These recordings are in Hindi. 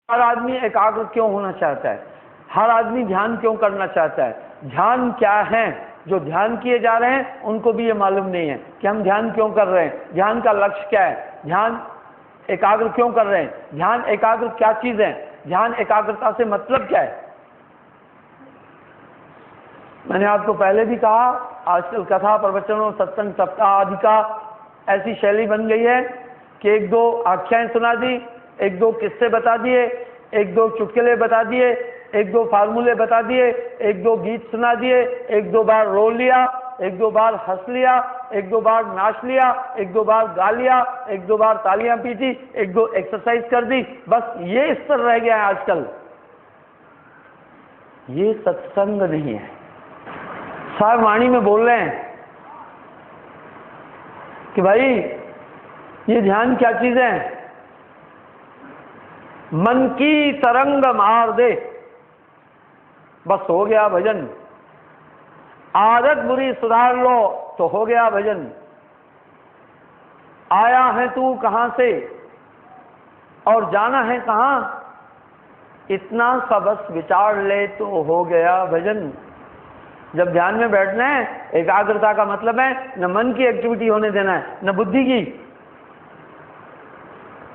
हर आदमी एकाग्र क्यों होना चाहता है? हर आदमी ध्यान क्यों करना चाहता है? ध्यान क्या है? जो ध्यान किए जा रहे हैं उनको भी ये मालूम नहीं है कि हम ध्यान क्यों कर रहे हैं, ध्यान का लक्ष्य क्या है, ध्यान एकाग्र क्यों कर रहे हैं, ध्यान एकाग्र क्या चीज है, ध्यान एकाग्रता से मतलब क्या है। मैंने आपको पहले भी कहा, आजकल कथा प्रवचनों सत्संग सप्ताह आदि का ऐसी शैली बन गई है कि एक दो आख्याएं सुना दी, एक दो किस्से बता दिए, एक दो चुटकुले बता दिए, एक दो फार्मूले बता दिए, एक दो गीत सुना दिए, एक दो बार रो लिया, एक दो बार हंस लिया, एक दो बार नाच लिया, एक दो बार गा लिया, एक दो बार तालियां पीटी, एक दो एक्सरसाइज कर दी। बस ये स्तर रह गया है आजकल। ये सत्संग नहीं है। साहब वाणी में बोल रहे हैं कि भाई ये ध्यान क्या चीज है? मन की तरंग मार दे, बस हो गया भजन। आदत बुरी सुधार लो तो हो गया भजन। आया है तू कहां से और जाना है कहां, इतना सा बस विचार ले तो हो गया भजन। जब ध्यान में बैठना है, एकाग्रता का मतलब है न मन की एक्टिविटी होने देना है, न बुद्धि की,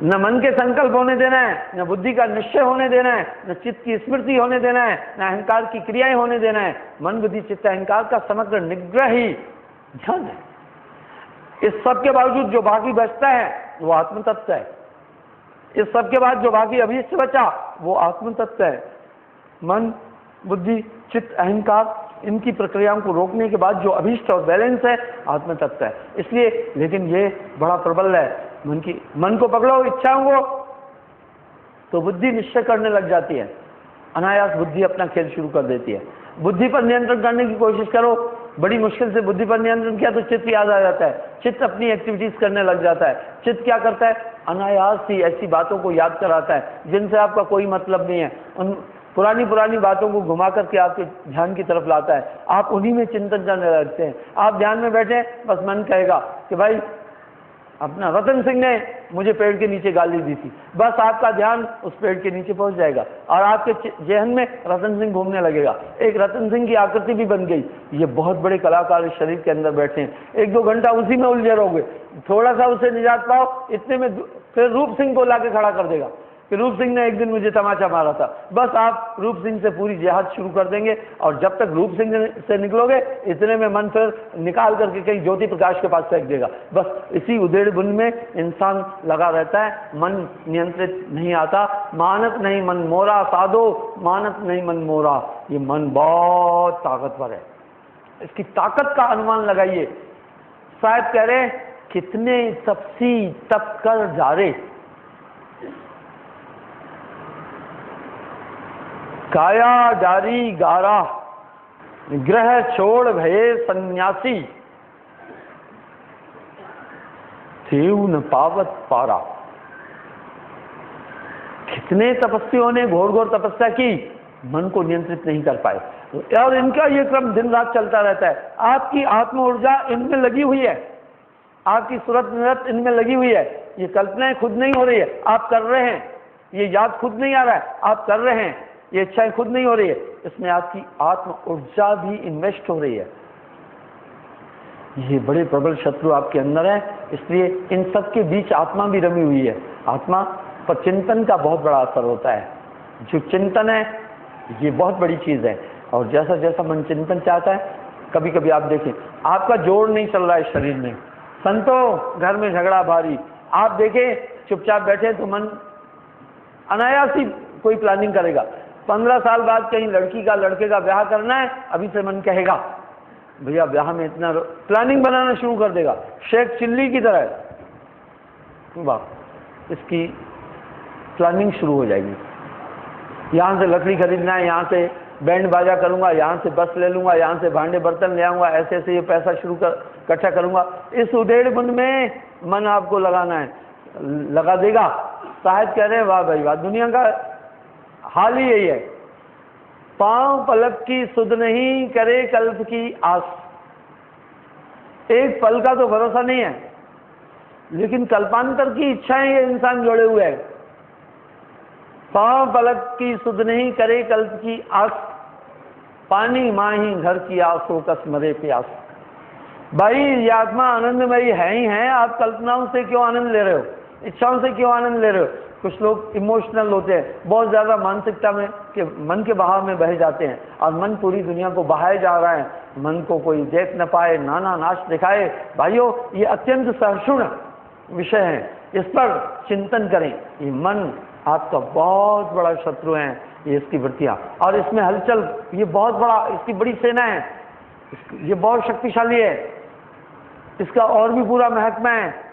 न मन के संकल्प होने देना है, न बुद्धि का निश्चय होने देना है, न चित्त की स्मृति होने देना है, न अहंकार की क्रियाएं होने देना है। मन बुद्धि चित्त अहंकार का समग्र निग्रह ही ध्यान है। इस सब के बावजूद जो बाकी बचता है वो आत्म तत्व है। इस सब के बाद जो बाकी अभी से बचा वो आत्म तत्व है। मन बुद्धि चित्त अहंकार इनकी प्रक्रियाओं को रोकने के बाद जो अभीष्ट और बैलेंस है आत्म तत्व है। इसलिए लेकिन ये बड़ा प्रबल है। मन को पकड़ो इच्छाओं को तो बुद्धि निश्चय करने लग जाती है, अनायास बुद्धि अपना खेल शुरू कर देती है। बुद्धि पर नियंत्रण करने की कोशिश करो, बड़ी मुश्किल से बुद्धि पर नियंत्रण किया तो चित्त याद आ जाता है, चित्त अपनी एक्टिविटीज करने लग जाता है। चित्त क्या करता है? अनायास ही ऐसी बातों को याद कराता है जिनसे आपका कोई मतलब नहीं है। उन पुरानी बातों को घुमा करके आपके ध्यान की तरफ लाता है। आप उन्हीं में चिंतन करने लगते हैं। आप ध्यान में बैठे, बस मन कहेगा कि भाई अपना रतन सिंह ने मुझे पेड़ के नीचे गाली दी थी, बस आपका ध्यान उस पेड़ के नीचे पहुंच जाएगा और आपके जहन में रतन सिंह घूमने लगेगा। एक रतन सिंह की आकृति भी बन गई। ये बहुत बड़े कलाकार इस शरीर के अंदर बैठे हैं। एक दो घंटा उसी में उलझे रहोगे, थोड़ा सा उसे निजात पाओ, इतने में फिर रूप सिंह को लाके खड़ा कर देगा कि रूप सिंह ने एक दिन मुझे तमाचा मारा था। बस आप रूप सिंह से पूरी जिहाद शुरू कर देंगे और जब तक रूप सिंह से निकलोगे इतने में मन फिर निकाल करके कहीं ज्योति प्रकाश के पास फेंक देगा। बस इसी उधेड़ बुन में इंसान लगा रहता है। मन नियंत्रित नहीं आता। मानत नहीं मन मोरा साधो, मानत नहीं मन मोरा। ये मन बहुत ताकतवर है, इसकी ताकत का अनुमान लगाइए। शायद कह रहे कितने तपसी तप कर जा रे, काया डारी गारा, ग्रह छोड़ भये सन्यासी, देव न पावत पारा। कितने तपस्वियों ने घोर घोर तपस्या की, मन को नियंत्रित नहीं कर पाए। और इनका ये क्रम दिन रात चलता रहता है। आपकी आत्म ऊर्जा इनमें लगी हुई है, आपकी सूरत निरत इनमें लगी हुई है। ये कल्पनाएं खुद नहीं हो रही है, आप कर रहे हैं। ये याद खुद नहीं आ रहा है, आप कर रहे हैं। ये इच्छाएं खुद नहीं हो रही है, इसमें आपकी आत्म ऊर्जा भी इन्वेस्ट हो रही है। ये बड़े प्रबल शत्रु आपके अंदर है। इसलिए इन सब के बीच आत्मा भी रमी हुई है। आत्मा पर चिंतन का बहुत बड़ा असर होता है। जो चिंतन है ये बहुत बड़ी चीज है। और जैसा जैसा मन चिंतन चाहता है, कभी कभी आप देखें आपका जोड़ नहीं चल रहा है शरीर में, संतो घर में झगड़ा भारी, आप देखें चुपचाप बैठे तो मन अनायास ही कोई प्लानिंग करेगा। 15 साल बाद कहीं लड़की का लड़के का ब्याह करना है, अभी से मन कहेगा भैया ब्याह में इतना, प्लानिंग बनाना शुरू कर देगा शेख चिल्ली की तरह। वाह, इसकी प्लानिंग शुरू हो जाएगी। यहाँ से लकड़ी खरीदना है, यहाँ से बैंड बाजा करूंगा, यहाँ से बस ले लूंगा, यहाँ से भांडे बर्तन ले आऊंगा, ऐसे ऐसे ये पैसा शुरू कर इकट्ठा करूंगा। इस उधेड़ बुन में मन आपको लगाना है, लगा देगा। शायद कह रहे हैं वाह भाई वाह, दुनिया का हाल ही यही है। पांव पलक की सुध नहीं, करे कल्प की आस। एक पल का तो भरोसा नहीं है, लेकिन कल्पांतर की इच्छाएं ये इंसान जोड़े हुए है। पांव पलक की सुध नहीं करे कल्प की आस, पानी माही घर की आसो कस मरे प्यास। भाई ये आत्मा आनंदमयी है ही है, आप कल्पनाओं से क्यों आनंद ले रहे हो, इच्छाओं से क्यों आनंद ले रहे हो। कुछ लोग इमोशनल होते हैं, बहुत ज्यादा मानसिकता में के मन के बहाव में बह जाते हैं और मन पूरी दुनिया को बहाए जा रहा है, मन को कोई देख न पाए, नाना नाश दिखाए। भाइयों ये अत्यंत सहिष्णु विषय है, इस पर चिंतन करें। ये मन आपका बहुत बड़ा शत्रु है, ये इसकी वृत्तियां और इसमें हलचल, ये बहुत बड़ा, इसकी बड़ी सेना है, ये बहुत शक्तिशाली है, इसका और भी पूरा महत्व है।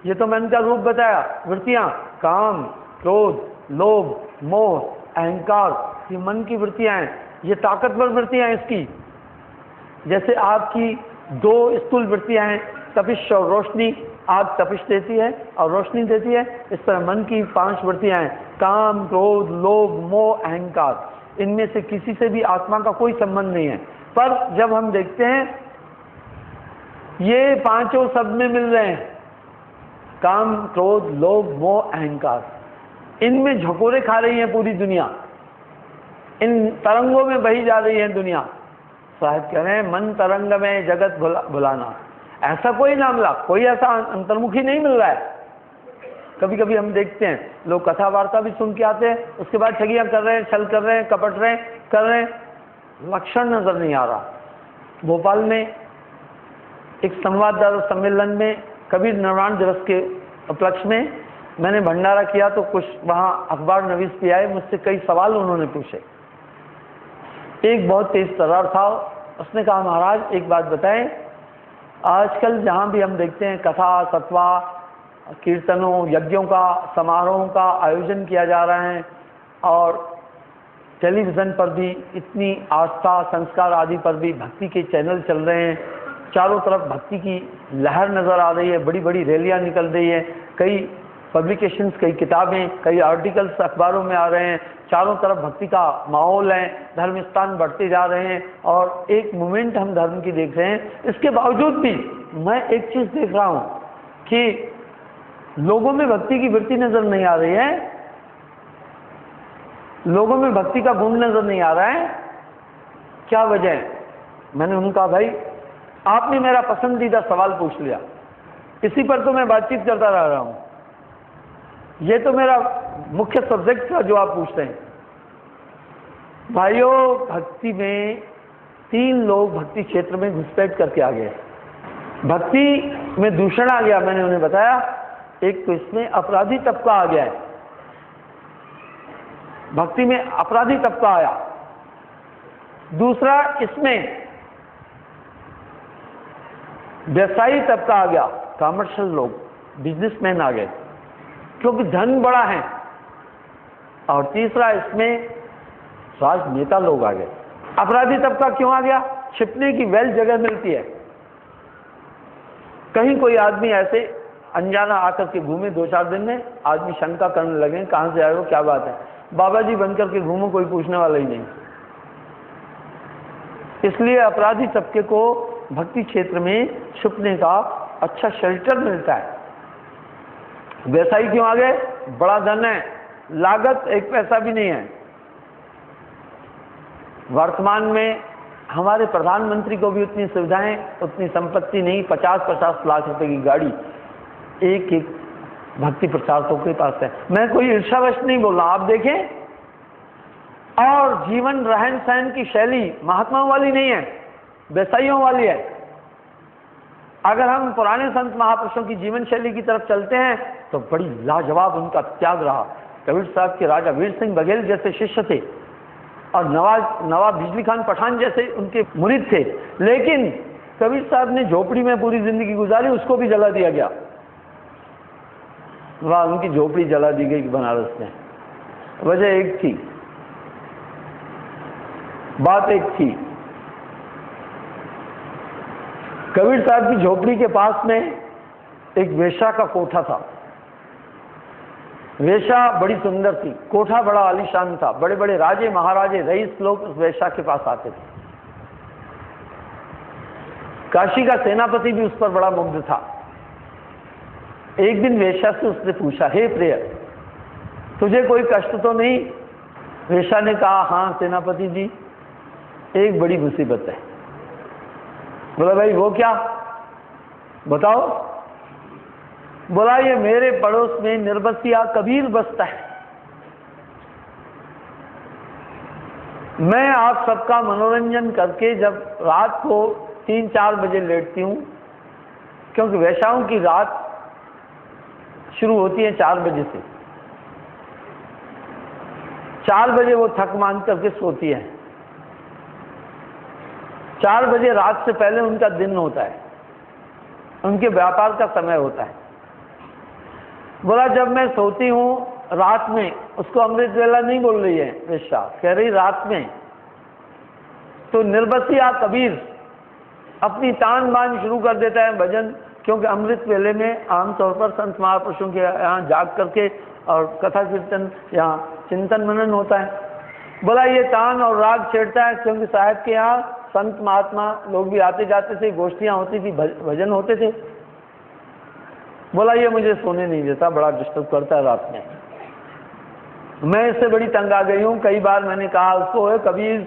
ये तो मैंने इनका रूप बताया, वृत्तियां काम, क्रोध, लोभ, मोह, अहंकार, ये मन की वृत्तियां हैं, ये ताकतवर वृत्तियां हैं इसकी। जैसे आपकी दो स्थूल वृत्तियां हैं, तपिश और रोशनी, आग तपिश देती है और रोशनी देती है, इस तरह मन की 5 वृत्तियां हैं, काम, क्रोध, लोभ, मोह, अहंकार। इनमें से किसी से भी आत्मा का कोई संबंध नहीं है, पर जब हम देखते हैं ये पांचों सब में मिल रहे हैं, काम, क्रोध, लोभ, मोह, अहंकार, इनमें झकोरे खा रही है पूरी दुनिया, इन तरंगों में बही जा रही है दुनिया। साहिब कह रहे हैं मन तरंग में जगत भुलाना, ऐसा कोई मामला, कोई ऐसा अंतर्मुखी नहीं मिल रहा है। कभी कभी हम देखते हैं लोग कथा वार्ता भी सुन के आते हैं, उसके बाद ठगियां कर रहे हैं, छल कर रहे हैं, कपट रहे हैं, कर रहे हैं, लक्षण नजर नहीं आ रहा। भोपाल में एक संवाददाता सम्मेलन में कबीर निर्वाण दिवस के उपलक्ष्य में मैंने भंडारा किया, तो कुछ वहां अखबार नवीस भी आए, मुझसे कई सवाल उन्होंने पूछे। एक बहुत तेज तर्रार था, उसने कहा महाराज एक बात बताएं, आजकल जहां भी हम देखते हैं कथा, सत्वा, कीर्तनों, यज्ञों का, समारोहों का आयोजन किया जा रहा है और टेलीविजन पर भी इतनी आस्था, संस्कार आदि पर भी भक्ति के चैनल चल रहे हैं, चारों तरफ भक्ति की लहर नजर आ रही है, बड़ी बड़ी रैलियां निकल रही है, कई पब्लिकेशंस, कई किताबें, कई आर्टिकल्स अखबारों में आ रहे हैं, चारों तरफ भक्ति का माहौल है, धर्म स्थान बढ़ते जा रहे हैं और एक मूवमेंट हम धर्म की देख रहे हैं। इसके बावजूद भी मैं एक चीज देख रहा हूं कि लोगों में भक्ति की वृत्ति नजर नहीं आ रही है, लोगों में भक्ति का गुण नजर नहीं आ रहा है। क्या वजह है? मैंने उनका भाई आपने मेरा पसंदीदा सवाल पूछ लिया, इसी पर तो मैं बातचीत करता रह रहा हूं, ये तो मेरा मुख्य सब्जेक्ट था जो आप पूछते हैं। भाइयों भक्ति में 3 लोग भक्ति क्षेत्र में घुसपैठ करके आ गए, भक्ति में दूषण आ गया, मैंने उन्हें बताया। एक तो इसमें अपराधी तबका आ गया है, भक्ति में अपराधी तबका आया। दूसरा इसमें व्यवसायी तबका आ गया, कमर्शियल लोग, बिजनेसमैन आ गए क्योंकि धन बड़ा है। और तीसरा इसमें राजनेता लोग आ गए। अपराधी तबका क्यों आ गया? छिपने की वेल जगह मिलती है। कहीं कोई आदमी ऐसे अनजाना आकर के घूमे 2-4 दिन में, आदमी शंका करने लगे कहां से आए हो, क्या बात है, बाबा जी बनकर के घूमो, कोई पूछने वाला ही नहीं। इसलिए अपराधी तबके को भक्ति क्षेत्र में छुपने का अच्छा शेल्टर मिलता है। व्यवसायी क्यों आ गए? बड़ा धन है, लागत 1 पैसा भी नहीं है। वर्तमान में हमारे प्रधानमंत्री को भी उतनी सुविधाएं, उतनी संपत्ति नहीं, 50-50 लाख रुपए की गाड़ी एक एक भक्ति प्रचारकों के पास है। मैं कोई ईर्ष्यावश नहीं बोल रहा, आप देखें। और जीवन रहन सहन की शैली महात्माओं वाली नहीं है, व्यवसायियों वाली है। अगर हम पुराने संत महापुरुषों की जीवन शैली की तरफ चलते हैं तो बड़ी लाजवाब उनका त्याग रहा। कबीर साहब के राजा वीर सिंह बघेल जैसे शिष्य थे और नवाब बिजली खान पठान जैसे उनके मुरीद थे, लेकिन कबीर साहब ने झोपड़ी में पूरी जिंदगी गुजारी, उसको भी जला दिया गया। वह उनकी झोपड़ी जला दी गई बनारस में। वजह एक थी, बात एक थी। कबीर साहब की झोपड़ी के पास में एक वेश्या का कोठा था। वेश्या बड़ी सुंदर थी, कोठा बड़ा आलीशान था, बड़े बड़े राजे महाराजे रईस लोग उस वेश्या के पास आते थे। काशी का सेनापति भी उस पर बड़ा मुग्ध था। एक दिन वेश्या से उसने पूछा, हे प्रिय, तुझे कोई कष्ट तो नहीं? वेश्या ने कहा, हाँ सेनापति जी, एक बड़ी मुसीबत है। बोला, भाई वो क्या, बताओ। बोला, ये मेरे पड़ोस में निर्बसिया कबीर बसता है। मैं आप सबका मनोरंजन करके जब रात को 3-4 बजे लेटती हूँ, क्योंकि वेश्याओं की रात शुरू होती है 4 बजे से, 4 बजे वो थक मान करके सोती है। 4 बजे रात से पहले उनका दिन होता है, उनके व्यापार का समय होता है। बोला, जब मैं सोती हूँ रात में, उसको अमृत वेला नहीं बोल रही है वेश्या, कह रही रात में, तो निर्बसिया कबीर अपनी तान बान शुरू कर देता है भजन, क्योंकि अमृत वेले में आमतौर पर संत महापुरुषों के यहाँ जाग करके और कथा कीर्तन यहाँ चिंतन मनन होता है। बोला, ये तान और राग छेड़ता है, क्योंकि साहब के यहाँ संत महात्मा लोग भी आते जाते थे, गोष्ठियाँ होती थी, भजन होते थे। बोला, ये मुझे सोने नहीं देता, बड़ा डिस्टर्ब करता है रात में। मैं इससे बड़ी तंग आ गई हूँ। कई बार मैंने कहा उसको, है कबीर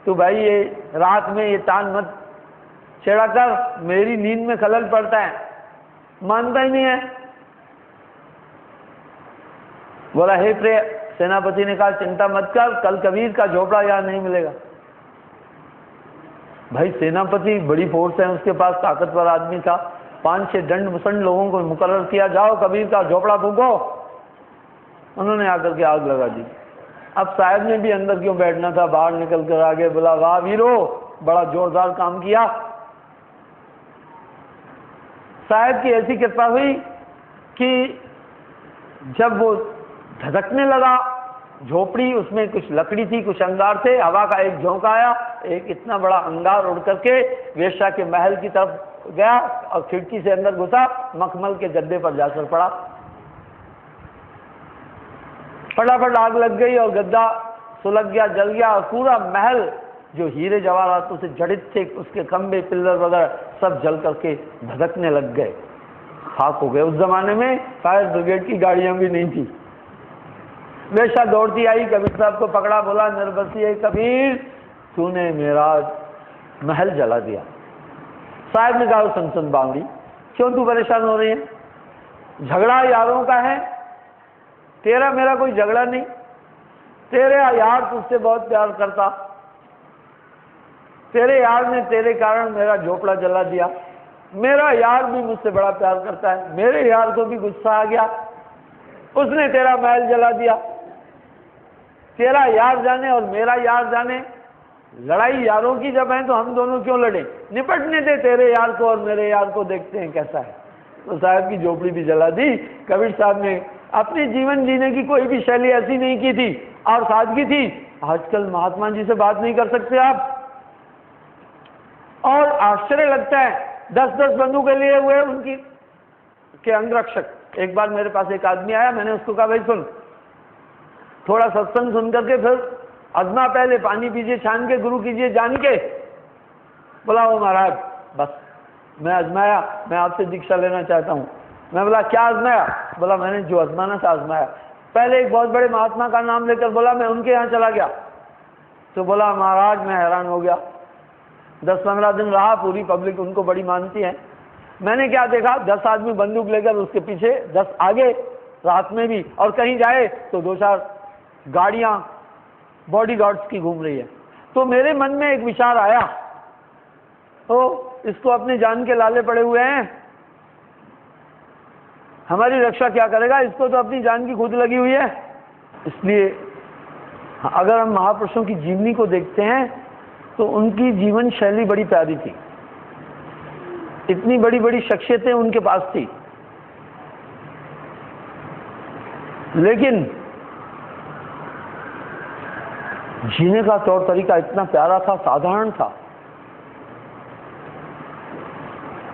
तो भाई ये रात में ये तान मत छेड़ा कर, मेरी नींद में खलल पड़ता है। मानता ही नहीं है। बोला, हे प्रिय, सेनापति ने कहा, चिंता मत कर, कल कबीर का झोपड़ा यहाँ नहीं मिलेगा। भाई सेनापति बड़ी फोर्स है उसके पास, ताकतवर आदमी था, 5-6 दंड मुसंड लोगों को मुकर्रर किया, जाओ कबीर का झोपड़ा फूको। उन्होंने आकर के आग लगा दी। अब साहब ने भी अंदर क्यों बैठना था, बाहर निकल कर आगे बोला, वाह वीरो, बड़ा जोरदार काम किया। साहब की ऐसी कृपा हुई कि जब वो धधकने लगा झोपड़ी, उसमें कुछ लकड़ी थी, कुछ अंगार थे, हवा का एक झोंका आया, एक इतना बड़ा अंगार उड़ करके वेश्या के महल की तरफ गया और खिड़की से अंदर घुसा, मखमल के गद्दे पर जाकर पड़ा। फटाफट आग लग गई और गद्दा सुलग गया, जल गया, और पूरा महल जो हीरे जवाहरातों से जड़ित थे, उसके खंबे पिल्लर वगैरह सब जल करके धधकने लग गए, खाक हो गए। उस जमाने में फायर ब्रिगेड की गाड़ियां भी नहीं थी। वेश्या दौड़ती आई, कबीर साहब को पकड़ा, बोला, निर्बसिया कबीर, तूने मेरा महल जला दिया। साहब ने कहा, सनसन बावड़ी, क्यों तू परेशान हो रही है? झगड़ा यारों का है, तेरा मेरा कोई झगड़ा नहीं। तेरे यार तुझसे बहुत प्यार करता, तेरे यार ने तेरे कारण मेरा झोपड़ा जला दिया। मेरा यार भी मुझसे बड़ा प्यार करता है, मेरे यार को भी गुस्सा आ गया, उसने तेरा महल जला दिया। तेरा यार जाने और मेरा यार जाने, लड़ाई यारों की जब है तो हम दोनों क्यों लड़े? निपटने दे तेरे यार को और मेरे यार को, देखते हैं कैसा है। तो साहब की झोपड़ी भी जला दी। कबीर साहब ने अपने जीवन जीने की कोई भी शैली ऐसी नहीं की थी और सादगी थी। आजकल महात्मा जी से बात नहीं कर सकते आप, और आश्चर्य लगता है, 10-10 बंदूकें लिए हुए उनकी के अंगरक्षक। एक बार मेरे पास एक आदमी आया, मैंने उसको कहा, भाई सुन, थोड़ा सत्संग सुन करके फिर अजमा, पहले पानी पीजिए छान के, गुरु कीजिए जान के। बोला, ओ महाराज बस मैं आजमाया, मैं आपसे दीक्षा लेना चाहता हूँ। मैं बोला, क्या आजमाया? बोला, मैंने जो आजमाना था आजमाया। पहले एक बहुत बड़े महात्मा का नाम लेकर बोला, मैं उनके यहाँ चला गया। तो बोला, महाराज मैं हैरान हो गया, 10-15 दिन रहा, पूरी पब्लिक उनको बड़ी मानती है। मैंने क्या देखा, 10 आदमी बंदूक लेकर उसके पीछे, 10 आगे, रात में भी, और कहीं जाए तो 2-4 गाड़ियां बॉडीगार्ड्स की घूम रही है। तो मेरे मन में एक विचार आया, तो इसको अपनी जान के लाले पड़े हुए हैं, हमारी रक्षा क्या करेगा? इसको तो अपनी जान की खुद लगी हुई है। इसलिए अगर हम महापुरुषों की जीवनी को देखते हैं तो उनकी जीवन शैली बड़ी प्यारी थी, इतनी बड़ी बड़ी शख्सियतें उनके पास थी, लेकिन जीने का तौर तरीका इतना प्यारा था, साधारण था।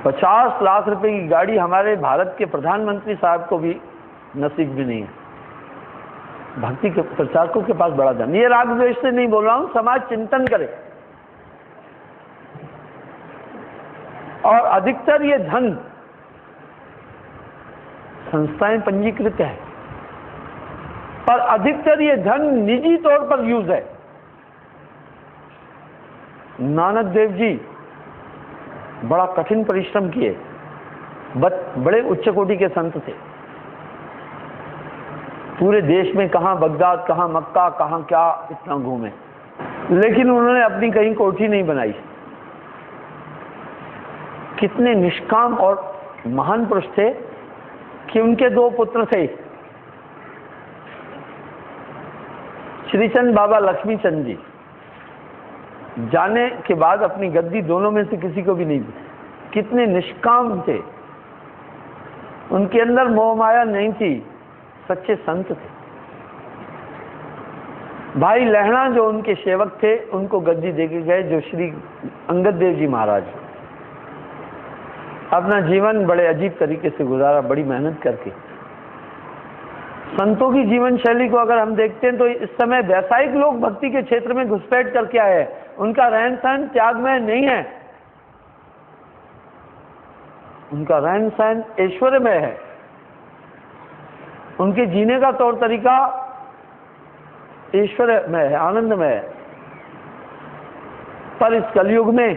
50 लाख रुपए की गाड़ी हमारे भारत के प्रधानमंत्री साहब को भी नसीब भी नहीं है। भक्ति के प्रचारकों के पास बड़ा धन। ये राग द्वेष से नहीं बोल रहा हूं, समाज चिंतन करे। और अधिकतर ये धन संस्थाएं पंजीकृत है पर अधिकतर ये धन निजी तौर पर यूज है। नानक देव जी बड़ा कठिन परिश्रम किए, बड़े उच्च कोटि के संत थे। पूरे देश में कहां बगदाद, कहां मक्का, कहां क्या इतना घूमे, लेकिन उन्होंने अपनी कहीं कोठी नहीं बनाई। कितने निष्काम और महान पुरुष थे कि उनके 2 पुत्र थे, श्रीचंद बाबा लक्ष्मी चंद जी। जाने के बाद अपनी गद्दी दोनों में से किसी को भी नहीं दी। कितने निष्काम थे, उनके अंदर मोह माया नहीं थी, सच्चे संत थे। भाई लहणा जो उनके सेवक थे, उनको गद्दी देके गए, जो श्री अंगद देव जी महाराज। अपना जीवन बड़े अजीब तरीके से गुजारा, बड़ी मेहनत करके। संतों की जीवन शैली को अगर हम देखते हैं तो इस समय व्यावसायिक लोग भक्ति के क्षेत्र में घुसपैठ करके आए हैं। उनका रहन सहन त्यागमय नहीं है, उनका रहन सहन ऐश्वर्यमय है, उनके जीने का तौर तरीका ऐश्वर्यमय है, आनंदमय है। पर इस कलयुग में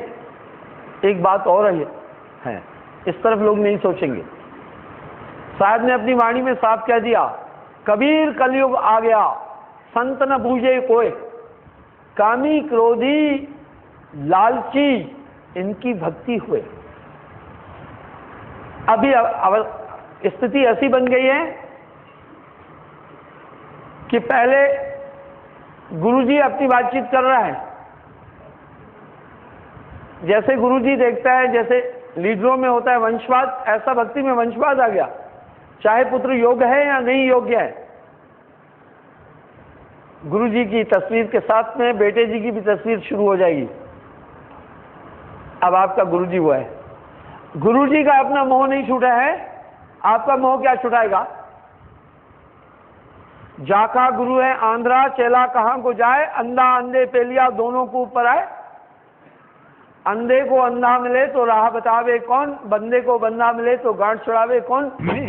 एक बात और है, इस तरफ लोग नहीं सोचेंगे। साहब ने अपनी वाणी में साफ कह दिया, कबीर कलयुग आ गया, संत न बूझे कोई, कामी क्रोधी लालची इनकी भक्ति हुए। अभी स्थिति ऐसी बन गई है कि पहले गुरुजी अपनी बातचीत कर रहा है, जैसे गुरुजी देखता है, जैसे लीडरों में होता है वंशवाद, ऐसा भक्ति में वंशवाद आ गया। चाहे पुत्र योग्य है या नहीं योग्य है, गुरुजी की तस्वीर के साथ में बेटे जी की भी तस्वीर शुरू हो जाएगी। अब आपका गुरुजी वो है, गुरुजी का अपना मोह नहीं छूटा है, आपका मोह क्या छुटाएगा? जाका गुरु है आंध्रा, चेला कहां को जाए, अंधा अंधे पे लिया दोनों को ऊपर आए। अंधे को अंधा मिले तो राह बतावे कौन, बंदे को बंदा मिले तो गांठ छुड़ावे कौन।